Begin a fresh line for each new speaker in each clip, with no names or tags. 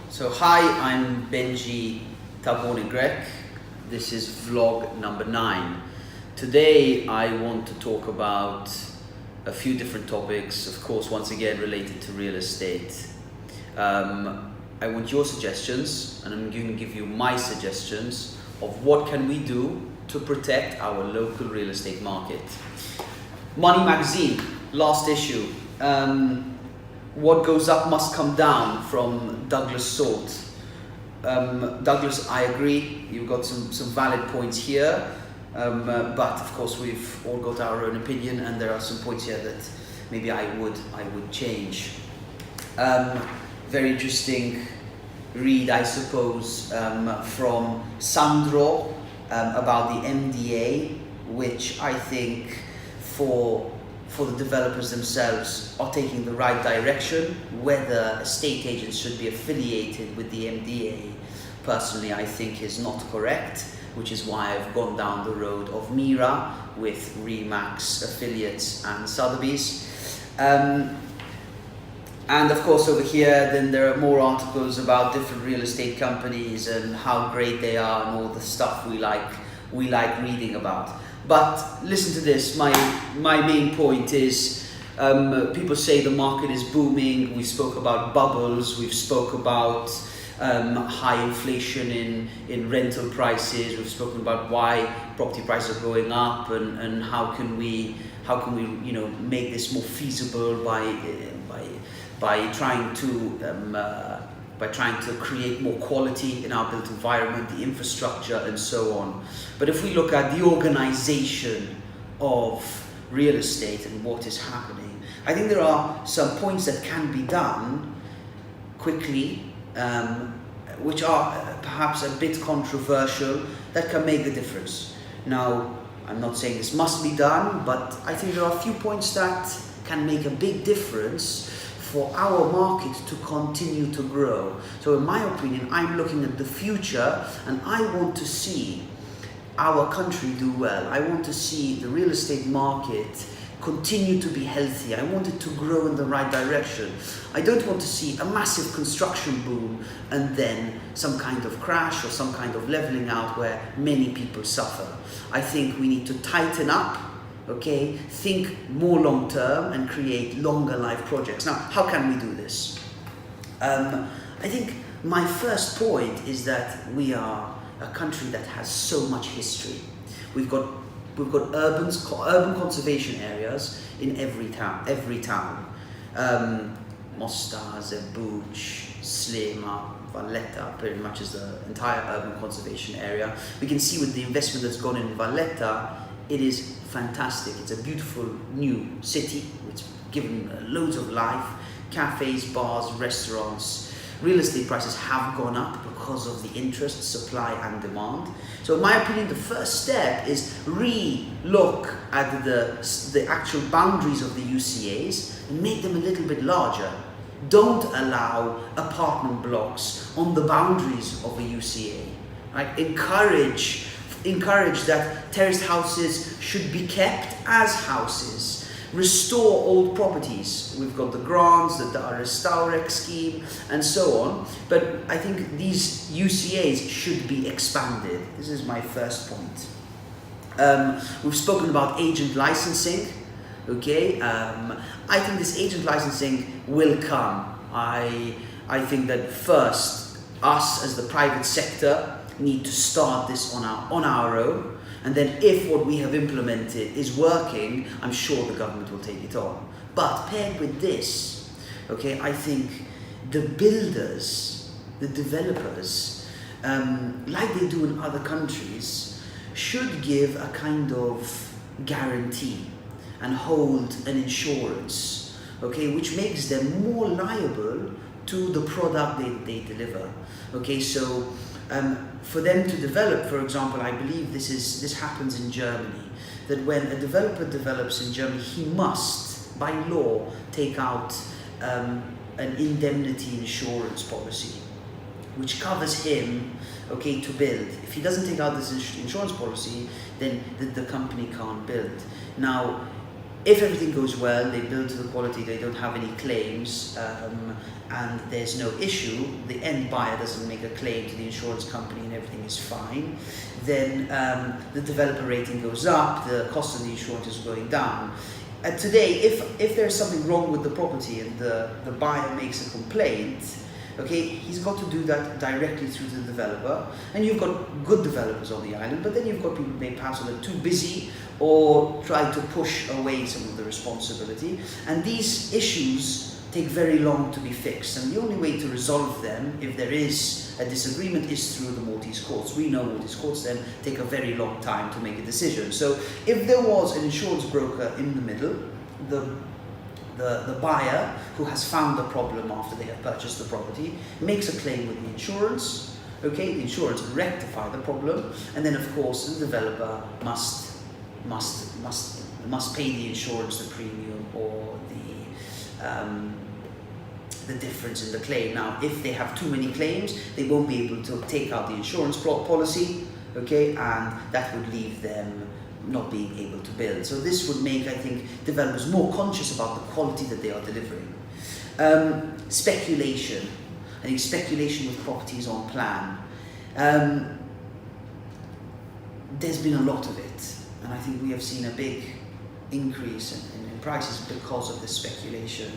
So hi, I'm Benji Tabone-Grek. This is vlog number 9. Today I want to talk about a few different topics, of course once again related to real estate. I want your suggestions and I'm going to give you my suggestions of what can we do to protect our local real estate market. Money Magazine, last issue. What goes up must come down, from Douglas Salt. Douglas, I agree, you've got some valid points here, but of course we've all got our own opinion and there are some points here that maybe I would change. Very interesting read, I suppose, from Sandro about the MDA, which I think for the developers themselves are taking the right direction. Whether estate agents should be affiliated with the MDA, personally I think is not correct, which is why I've gone down the road of MIRA with Remax affiliates and Sotheby's. And of course over here then there are more articles about different real estate companies and how great they are and all the stuff we like reading about. But listen to this, my main point is, people say the market is booming. We spoke about bubbles, we've spoke about high inflation in rental prices, we've spoken about why property prices are going up and how can we make this more feasible by trying to create more quality in our built environment, the infrastructure and so on. But if we look at the organization of real estate and what is happening, I think there are some points that can be done quickly, which are perhaps a bit controversial, that can make the difference. Now, I'm not saying this must be done, but I think there are a few points that can make a big difference for our market to continue to grow. So in my opinion, I'm looking at the future and I want to see our country do well. I want to see the real estate market continue to be healthy. I want it to grow in the right direction. I don't want to see a massive construction boom and then some kind of crash or some kind of leveling out where many people suffer. I think we need to tighten up, okay, think more long term and create longer life projects. Now, how can we do this? I think my first point is that we are a country that has so much history. We've got urban conservation areas in every town. Mostar, Zebuc, Slema, Valletta, pretty much is the entire urban conservation area. We can see with the investment that's gone in Valletta, it is fantastic. It's a beautiful new city. It's given loads of life, cafes, bars, restaurants. Real estate prices have gone up because of the interest, supply and demand. So in my opinion, the first step is re-look at the actual boundaries of the UCAs and make them a little bit larger. Don't allow apartment blocks on the boundaries of a UCA. Right? Encourage that terraced houses should be kept as houses. Restore old properties. We've got the grants, the Restaurec scheme, and so on. But I think these UCAs should be expanded. This is my first point. We've spoken about agent licensing. Okay, I think this agent licensing will come. I think that first, us as the private sector need to start this on our own, and then if what we have implemented is working, I'm sure the government will take it on. But paired with this, okay, I think the builders, the developers, like they do in other countries, should give a kind of guarantee and hold an insurance, okay, which makes them more liable to the product they deliver. Okay, so for them to develop, for example, I believe this happens in Germany, that when a developer develops in Germany, he must, by law, take out an indemnity insurance policy, which covers him, okay, to build. If he doesn't take out this insurance policy, then the company can't build. Now, if everything goes well, they build to the quality, they don't have any claims, and there's no issue, the end buyer doesn't make a claim to the insurance company and everything is fine, then the developer rating goes up, the cost of the insurance is going down. And today, if there's something wrong with the property and the buyer makes a complaint, okay, he's got to do that directly through the developer. And you've got good developers on the island, but then you've got people maybe perhaps that are too busy or try to push away some of the responsibility. And these issues take very long to be fixed. And the only way to resolve them, if there is a disagreement, is through the Maltese courts. We know Maltese courts then take a very long time to make a decision. So if there was an insurance broker in the middle, the buyer who has found the problem after they have purchased the property makes a claim with the insurance, okay, the insurance rectify the problem, and then of course the developer must pay the insurance, the premium, or the difference in the claim. Now, if they have too many claims, they won't be able to take out the insurance policy, okay, and that would leave them not being able to build. So this would make, I think, developers more conscious about the quality that they are delivering. Speculation. I think speculation with properties on plan. There's been a lot of it, and I think we have seen a big increase in prices because of this speculation.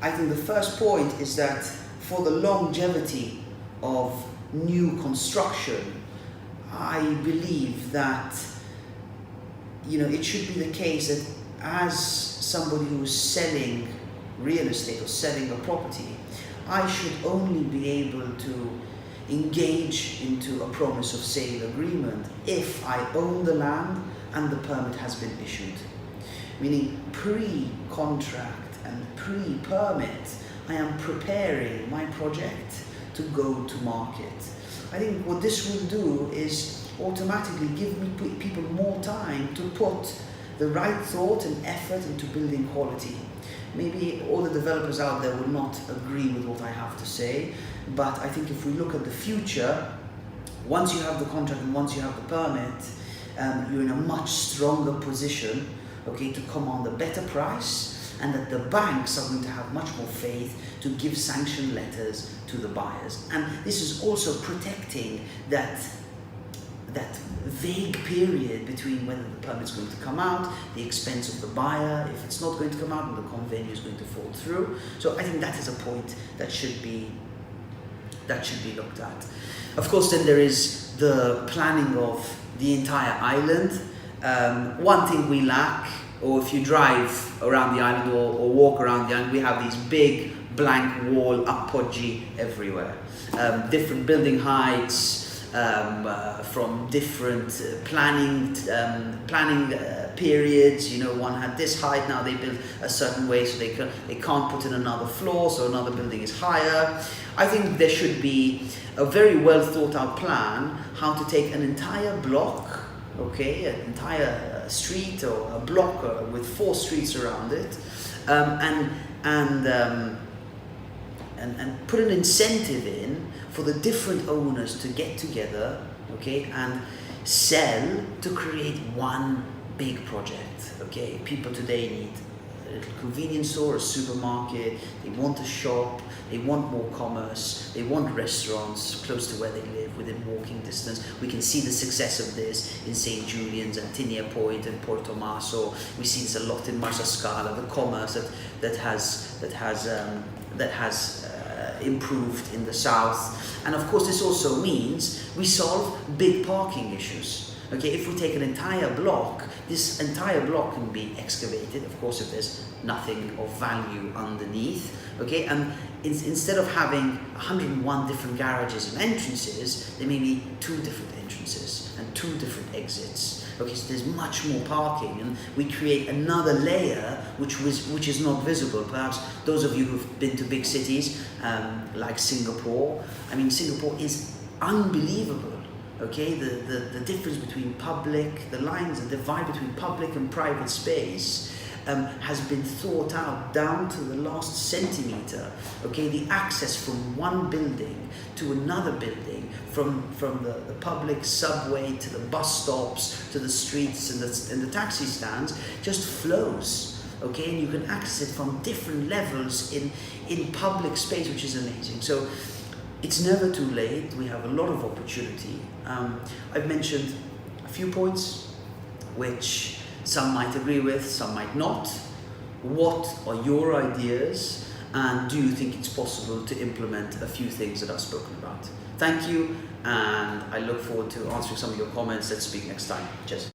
I think the first point is that for the longevity of new construction, I believe that, you know, it should be the case that as somebody who is selling real estate or selling a property, I should only be able to engage into a promise of sale agreement if I own the land and the permit has been issued. Meaning pre-contract and pre-permit, I am preparing my project to go to market. I think what this will do is automatically give people more time to put the right thought and effort into building quality. Maybe all the developers out there will not agree with what I have to say, but I think if we look at the future, once you have the contract and once you have the permit, you're in a much stronger position, okay, to command a better price, and that the banks are going to have much more faith to give sanction letters to the buyers. And this is also protecting that vague period between whether the permit's going to come out, the expense of the buyer, if it's not going to come out, and the convenio is going to fall through. So I think that is a point that should be looked at. Of course, then there is the planning of the entire island. One thing we lack, or if you drive around the island or walk around the island, we have these big blank wall appoggi everywhere. Different building heights, from different planning periods. You know, one had this height, now they build a certain way so they can't put in another floor, so another building is higher. I think there should be a very well thought out plan how to take an entire block, okay, an entire street or a block with 4 streets around it, and put an incentive in for the different owners to get together, okay, and sell to create one big project, okay. People today need a little convenience store, a supermarket, they want a shop, they want more commerce, they want restaurants close to where they live, within walking distance. We can see the success of this in St. Julian's and Tinia Point and Porto Tommaso. We see this a lot in Marsa Scala, the commerce that has improved in the south. And of course this also means we solve big parking issues. Okay, if we take an entire block, this entire block can be excavated, of course, if there's nothing of value underneath, okay, and instead of having 101 different garages and entrances, there may be 2 different entrances and 2 different exits. Okay, so there's much more parking, and we create another layer which is not visible. Perhaps those of you who've been to big cities like Singapore, I mean, Singapore is unbelievable. Okay, the difference between the divide between public and private space has been thought out down to the last centimetre. Okay, the access from one building to another building, from the public subway to the bus stops to the streets and the taxi stands, just flows. Okay, and you can access it from different levels in public space, which is amazing. So it's never too late. We have a lot of opportunity. I've mentioned a few points which some might agree with, some might not. What are your ideas, and do you think it's possible to implement a few things that I've spoken about? Thank you, and I look forward to answering some of your comments. Let's speak next time. Cheers.